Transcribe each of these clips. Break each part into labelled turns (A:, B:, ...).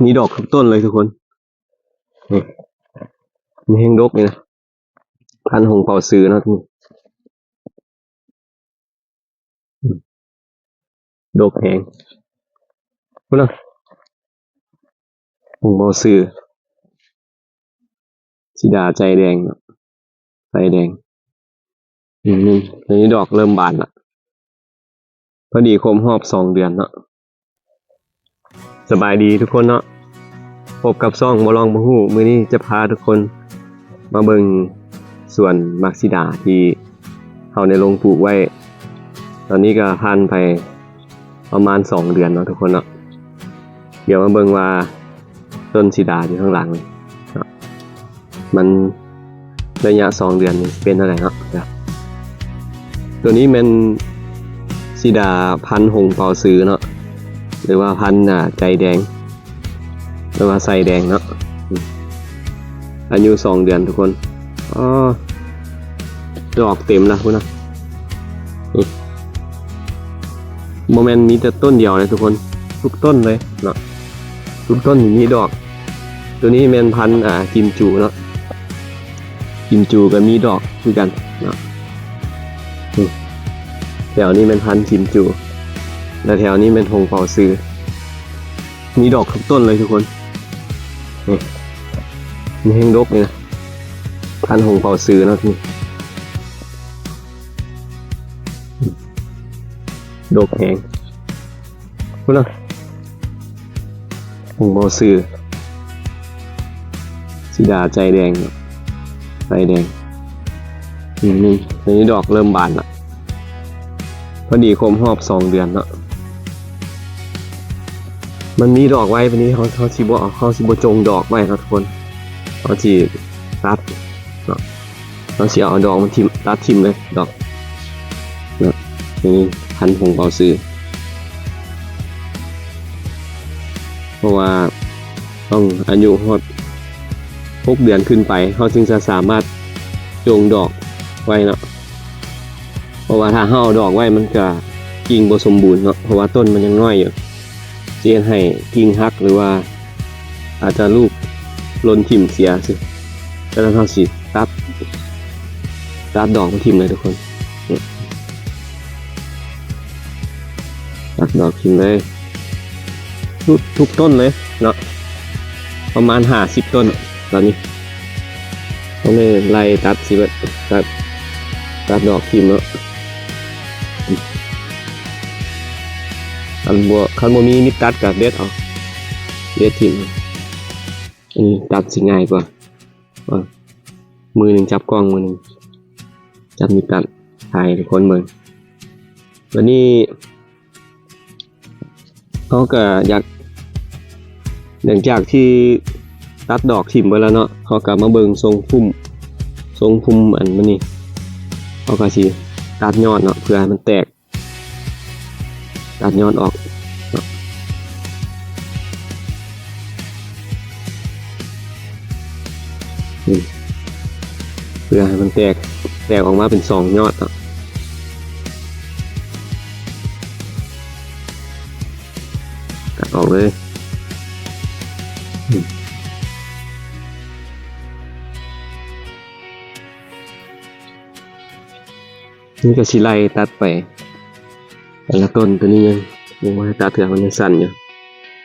A: มีดอกทุกต้นเลยทุกคนนี่มีแห้งดกเลยนะพันธุ์หงเป่าซื้อนะทุกดกแหงพูดนะหงเป่าซื้อสีดาใจแดงเนาะใจแดงนี่อันนี้ดอกเริ่มบานละพอดีครบรอบ2 เดือนเนาะสบายดีทุกคนเนาะพบกับซ่องบ่ลองบ่ฮู้มื้อนี้จะพาทุกคนมาเบิ่งสวนมักซิดาที่เฮาได้ลงปลูกไว้ตอนนี้ก็ผ่านไปประมาณ2 เดือนเนาะทุกคนเนาะเดี๋ยวมาเบิ่งว่าต้นซิดาอยู่ข้างหลังเนาะมันระยะ2 เดือนนี้เป็นอะไรเนาะตัวนี้มันซิดาพันธุ์หงเป่าซื้อเนาะหรือว่าพันธุ์ใจแดงหรือว่าใส่แดงเนาะอายุ2 เดือนทุกคนอ๋อดอกเต็มนะคุณนะโมเมนต์มีแต่ต้นเดียวเลยทุกคนทุกต้นเลยเนาะทุกต้นมีดอกตัวนี้เป็นพันธุ์กิมจูเนาะกิมจูก็มีดอกคือกันเนาะแถวนี้เป็นพันธุ์กิมจูและแถวนี้เป็นหงเป่าซื้อมีดอกทุกต้นเลยทุกคนมีแห้งดกเลยนะพันธุ์หงเป่าซื้อเนาะที่ดกแหงพูดนะหงเป่าซื้อสีดาใจแดงใจแดงนี่อันนี้ดอกเริ่มบานละพอดีครบรอบ2 เดือนเนาะมันมีดอกไว้วันนี้เขาสิบ่จงดอกไว้ครับทุกคนเขาสิตัดเนาะเขาสิเอาดอกมันตัดทิ่มเลยดอกเนาะนี่พันธุ์หงเป่าซื้อเพราะว่าต้องอายุฮอด6 เดือนขึ้นไปเขาจึงจะสามารถจงดอกไว้เนาะเพราะว่าถ้าเฮาดอกไว้มันก็กิ่งบ่สมบูรณ์เนาะเพราะว่าต้นมันยังน้อยอยู่เจียนให้กิ่งหักหรือว่าอาจจะลูกหล่นทิ่มเสียสิแล้วเฮาสิตัดดอกมันทิ่มเลยทุกคนตัดดอกทิ่มเลยทุกต้นเลยเนาะประมาณ50 ต้นตอนนี้ต้องเลยไล่ตัดสิแบบตัดดอกทิ่มเนาะคันบ่มีมิดตัดกับเด็ดเอาเด็ดทิ่มอันนี้ตัดสิง่ายกว่ามือหนึ่งจับกล้องมือหนึ่งจับมิดตัดถ่ายทุกคนเบิ่งวันนี้เขาก็อยากหลังจากที่ตัดดอกทิ่มไปแล้วเนาะเขาก็มาเบิ่งทรงพุ่มอันมันนี่เขาก็สิตัดยอดเนาะเพื่อให้มันแตกตัดยอดออกเพื่อให้มันแตกออกมาเป็น2 ยอดเนาะตัดออกเลยนี่ก็สิไล่ตัดไปแต่ละต้นตัวนี้ยังว่าตัดเถื่อมันยังสั้นอยู่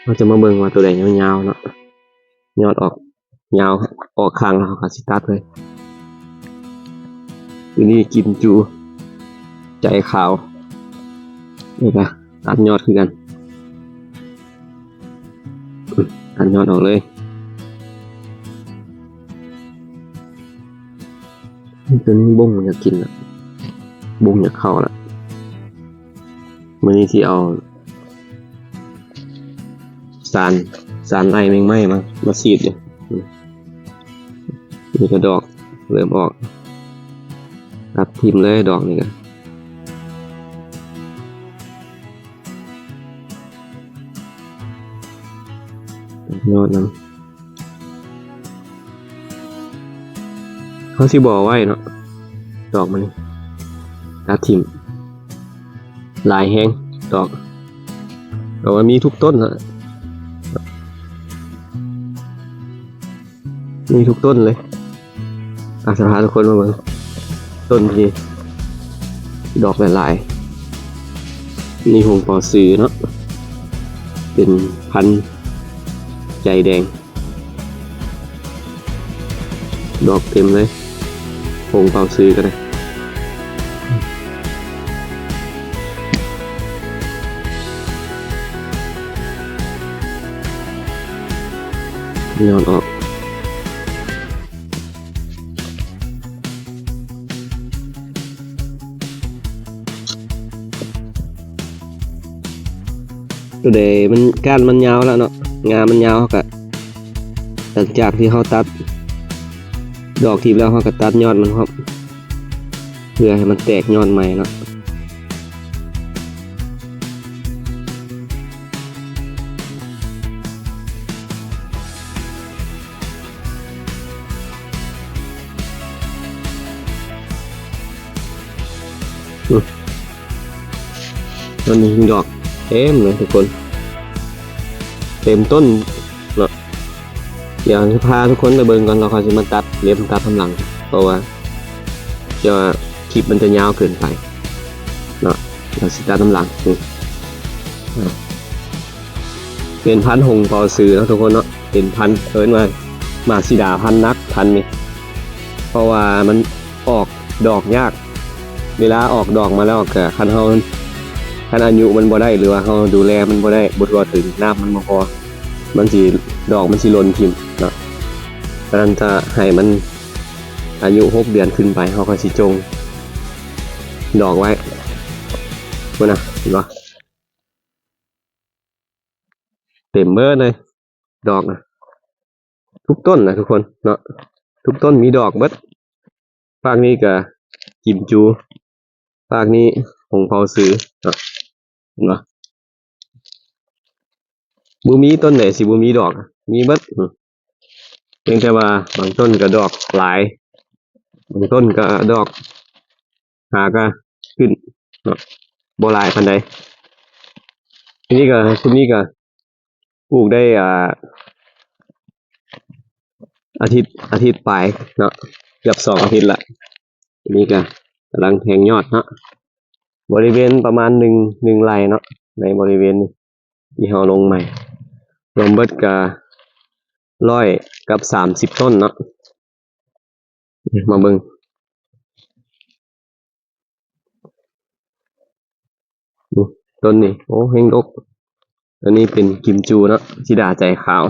A: เราจะมาเบิ่งว่าตัวใดยาวๆเนาะยอดออกยาวออกข้างแล้วก็สิตัดเลยตัวนี้กิมจูใจขาวนี่ก็ตัดยอดคือกันตัดยอดออกเลยตัวนี้บุ้งมันอยากกินละบุ้งอยากเข้าละมื้อนี้ที่เอาสารไล่แมงไหม้มาฉีดอยู่นี่ก็ดอกเริ่มออกตัดทิ่มเลยดอกนี่ก็ยอดนั้นเขาสิบ่ไว้เนาะดอกมันตัดทิ่มลายแห้งดอกแต่ว่ามีทุกต้นนะ มีทุกต้นเลยจะพาทุกคนมาเบิ่งต้นที่ดอกหลายๆนี่หงปอซือเนาะเป็นพันธุ์ใจแดงดอกเต็มเลยหงปอซือกันเลยยอดออกตัวเดมันก้านมันยาวแล้วเนาะงามันยาวเขาก็หลังจากที่เขาตัดดอกทีแล้วเขาก็ตัดยอดมันครับเพื่อให้มันแตกยอดใหม่เนาะตอนนี้มีดอกเต็มเลยทุกคนเต็มต้นเนาะเดี๋ยวจะพาทุกคนไปเบิ่งก่อนเราค่อยจะมาตัดเล็บตัดทำหลังเพราะว่าจะคลิปมันจะยาวเกินไปเนาะเราสิตัดทำหลังเป็นพันธุ์หงปอซือนะทุกคนเนาะเป็นพันธุ์ว่ามาซิดาพันธุ์นักพันธุ์นี้เพราะว่ามันออกดอกยากเวลาออกดอกมาแล้วก็คันอายุมันบ่ได้หรือว่าเขาดูแลมันบ่ได้บ่ทั่วถึงน้ำมันบ่พอมันสิดอกมันสิหล่นทิ่มเนาะฉะนั้นถ้าให้มันอายุ6 เดือนขึ้นไปเขาก็สิจงดอกไว้พุ่นน่ะเห็นบ่เต็มเบิดเลยดอกนะทุกต้นนะทุกคนเนาะทุกต้นมีดอกเบิดภาคนี้ก็กิมจูภาคนี้หงเปาซือเนาะเห็นบ่บ่มีต้นไหนสิบ่มีดอกมีเบิดเพียงแต่ว่าบางต้นก็ดอกหลายบางต้นก็ดอกหาก็ขึ้นเนาะบ่หลายปานใดทีนี้ก็ปลูกได้อาทิตย์ปลายเนาะเกือบ2 อาทิตย์ละทีนี้ก็กำลังแทงยอดเนาะบริเวณประมาณ1 ไร่เนาะในบริเวณนี้ที่เฮาลงใหม่รวมเบิดก็130 ต้นเนาะมาเบิ่งต้นนี้โอ้แห้งดกอันนี้เป็นกิมจูเนาะชิดาใจขาว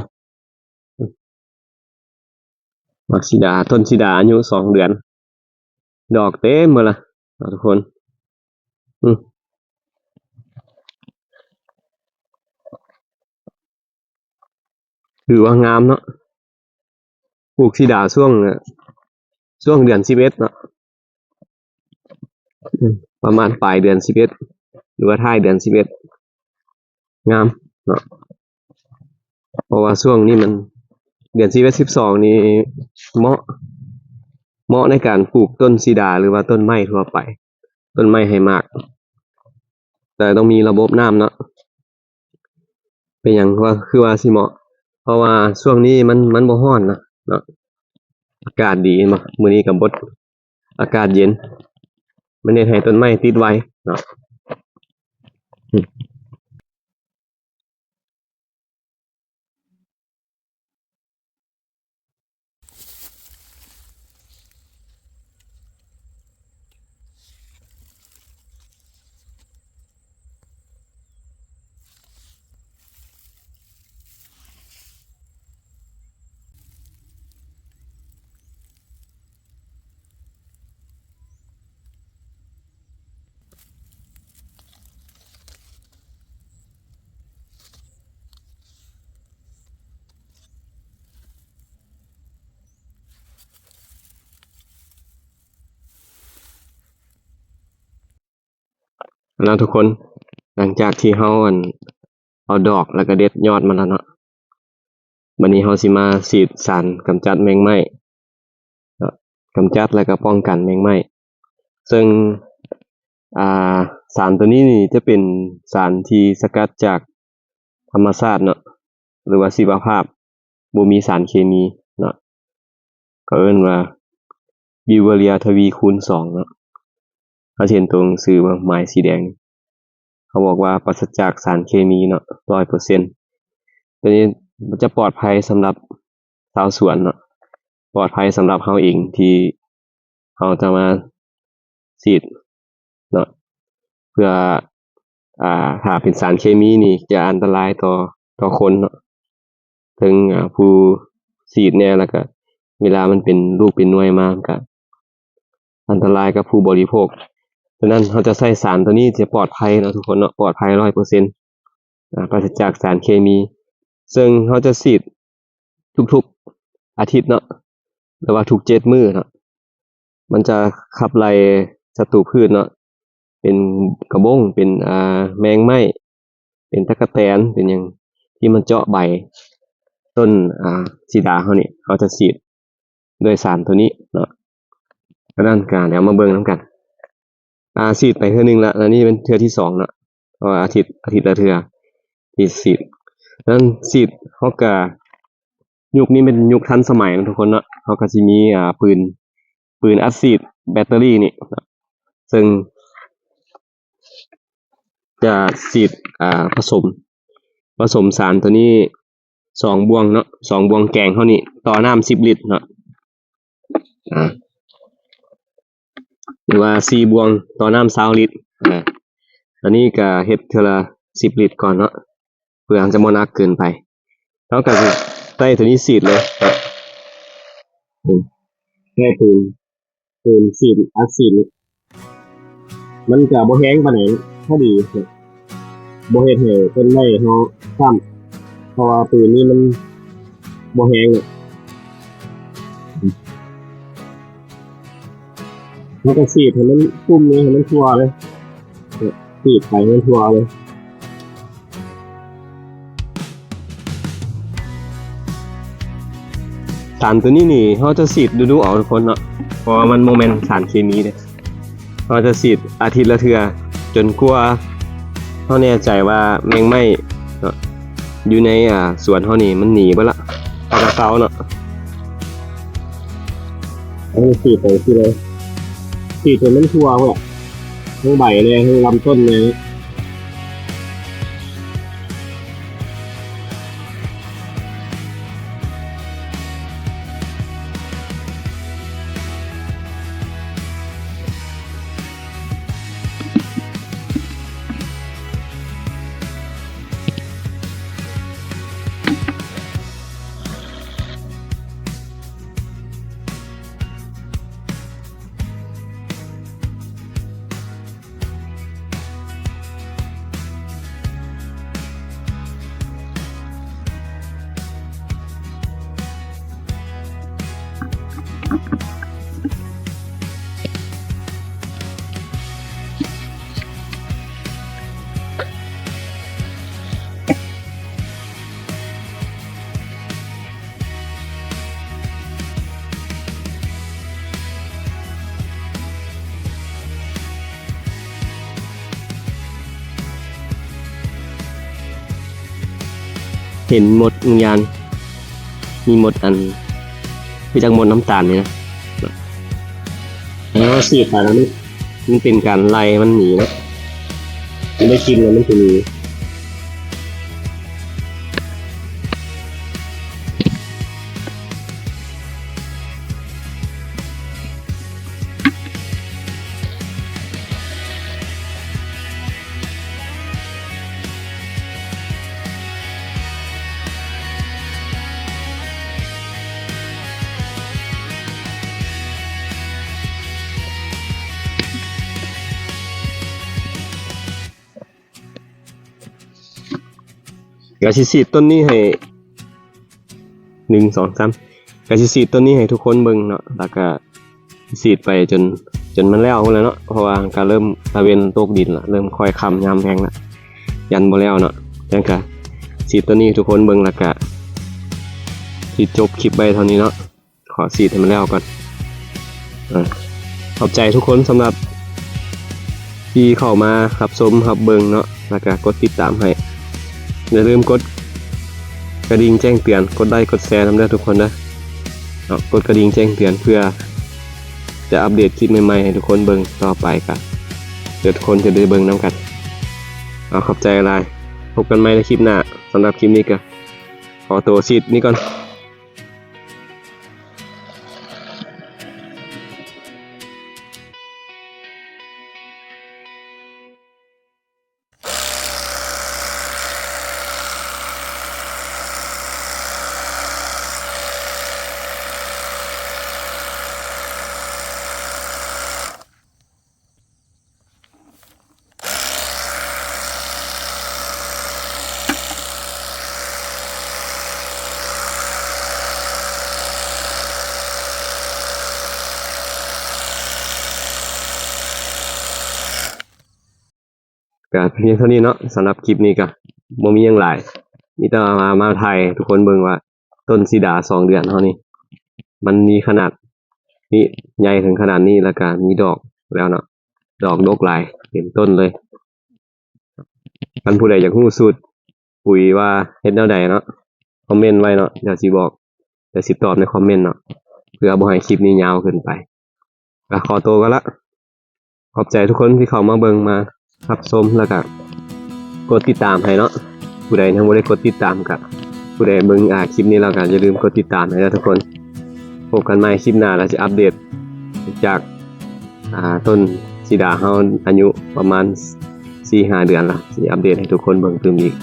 A: มักชิดาต้นชิดาอายุ2 เดือนดอกเต็มหมดละทุกคนถือว่างามเนาะปลูกชิดาช่วงเดือน11เนาะประมาณปลายเดือน11หรือว่าท้ายเดือน11งามเนาะเพราะว่าช่วงนี้มันเดือน11 12นี่เหมาะในการปลูกต้นซิดาหรือว่าต้นไม้ทั่วไปต้นไม้ให้มากแต่ต้องมีระบบน้ำเนาะเป็นหยังว่าคือว่าสิเหมาะเพราะว่าช่วงนี้มันบ่ร้อนนะเนาะอากาศดีมามื้อนี้ก็บ่อากาศเย็นมันเฮ็ดให้ต้นไม้ติดไวเนาะแล้วทุกคนหลังจากที่เฮาเอาดอกแล้วก็เด็ดยอดมันแล้วเนาะบัดนี้เฮาสิมาฉีดสารกำจัดแมงไหม้กำจัดแล้วก็ป้องกันแมงไหม้ซึ่งสารตัวนี้นี่จะเป็นสารที่สกัดจากธรรมชาติเนาะหรือว่าชีวภาพบ่มีสารเคมีเนาะ ก็เอิ้นว่าบิวเวอเรียทวีคูณ2เนาะเขาเห็นตัวหนังสือว่าไม้สีแดงเขาบอกว่าปราศจากสารเคมีเนาะ 100% ตัวนี้มันจะปลอดภัยสำหรับชาวสวนเนาะปลอดภัยสำหรับเราเองที่เราจะมาฉีดเนาะเพื่อถ้าเป็นสารเคมีนี่จะอันตรายต่อคนเนาะถึงผู้ฉีดเนี่ยแล้วก็เวลามันเป็นลูกเป็นหน่วยมาก็อันตรายกับผู้บริโภคฉะนั้นเราจะใช้สารตัวนี้จะปลอดภัยเนาะทุกคนเนาะปลอดภัย 100% ปราศจากสารเคมีซึ่งเราจะฉีดทุกๆอาทิตย์เนาะหรือว่าทุก7มื้อเนาะมันจะขับไล่ศัตรูพืชเนาะเป็นกระบ้งเป็นแมงไหม้เป็นตั๊กแตนเป็นหยังที่มันเจาะใบต้นสีดาเฮานี่เขาจะฉีดด้วยสารตัวนี้เนาะฉะนั้นก็เดี๋ยวมาเบิ่งนำกันฉีดไปเทื่อนึงแล้วอันนี้เป็นเทื่อที่2เนาะเพราะว่าอาทิตย์ละเทื่อที่ฉีดฉะนั้นฉีดเฮาก็ยุคนี้เป็นยุคทันสมัยเนาะทุกคนเนาะเฮาก็สิมีปืนอัดฉีดแบตเตอรี่นี่ซึ่งจะฉีดผสมสารตัวนี้2บวงเนาะ2บวงแกงเฮานี่ต่อน้ำ10ลิตรเนาะหรือว่า4บวงต่อน้ำ20ลิตรอันนี้ก็เฮ็ดเทื่อละ10ลิตรก่อนเนาะเพื่อจะบ่หนักเกินไปแล้วก็สิใส่ตัวนี้ฉีดเลยแค่ปืนฉีดอัดฉีดมันก็บ่แรงปานใดพอดีบ่เฮ็ดให้ต้นไม้เฮาช้ำเพราะว่าปืนนี้มันบ่แรงแล้วก็ฉีดให้มันชุ่มเลยให้มันทั่วเลยฉีดไปให้มันทั่วเลยสารตัวนี้นี่เราจะฉีดดูๆเอาทุกคนเนาะเพราะว่ามันบ่แม่นสารเคมีเด้เราจะฉีดอาทิตย์ละเทื่อจนกว่าเราแน่ใจว่าแมงไหม้เนาะอยู่ในสวนเฮานี่มันหนีเบิดละเอากระเซาเนาะเอาฉีดไปสิเลยฉีดจนมันทั่วพุ่นล่ะทั้งใบเลยทั้งลำต้นเลยเห็นหมดวิญญาณมีหมดอันคือจักหมดน้ำตาลนี่นะแล้วฉีดไปแล้วนี่มันเป็นการไล่มันหนีเนาะมันได้กินแล้วมันจะหนีก็สิฉีดต้นนี้ให้1 2 3ก็สิฉีดต้นนี้ให้ทุกคนเบิ่งเนาะแล้วก็ฉีดไปจนมันแล้วพุ่นแล้วเนาะเพราะว่าก็เริ่มตะเวนตกดินละเริ่มค่อยค่ำยามแลงละยันบ่แล้วเนาะจังก็ฉีดต้นนี้ทุกคนเบิ่งแล้วก็สิจบคลิปไว้เท่านี้เนาะขอฉีดให้มันแล้วก่อนขอบใจทุกคนสำหรับที่เข้ามารับชมรับเบิ่งเนาะแล้วก็กดติดตามให้อย่าลืมกดกระดิ่งแจ้งเตือนกดไลค์กดแชร์นำเด้อทุกคนนะ เนาะกดกระดิ่งแจ้งเตือนเพื่อจะอัปเดตคลิปใหม่ๆให้ทุกคนเบิ่งต่อไปกันเดี๋ยวทุกคนจะได้เบิ่งนํกันเอาขอบใจหลายพบกันใหม่ในคลิปหน้าสำหรับคลิปนี้ก็ขอตัวซีดนี่ก่อนก็เพียงเท่านี้เนาะสำหรับคลิปนี้ก็บ่มีหยังหลายมีแต่มาถ่ายทุกคนเบิ่งว่าต้นสีดา2 เดือนเท่านี้มันมีขนาดนี้ใหญ่ถึงขนาดนี้แล้วก็มีดอกแล้วเนาะดอกดกหลายเต็มต้นเลยท่านผู้ใดอยากรู้สูตรปุ๋ยว่าเฮ็ดแนวใดเนาะคอมเมนต์ไว้เนาะเดี๋ยวสิบอกเดี๋ยวสิตอบในคอมเมนต์เนาะเพื่อบ่ให้คลิปนี้ยาวเกินไปก็ขอตัวกันละขอบใจทุกคนที่เข้ามาเบิ่งมารับชมแล้วก็กดติดตามให้เนาะผู้ใดยังบ่ได้กดติดตามก็ผู้ใดเบิ่งคลิปนี้แล้วก็อย่าลืมกดติดตามให้นะทุกคนพบกันใหม่คลิปหน้าแล้วจะอัปเดตจากต้นสีดาเฮาอายุประมาณ 4-5 เดือนละสิอัปเดตให้ทุกคนเบิ่งเพิ่มอีก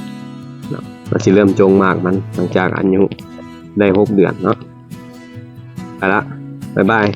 A: เนาะเราสิเริ่มจงมากมันหลังจากอายุได้6 เดือนเนาะไปละบ๊ายบาย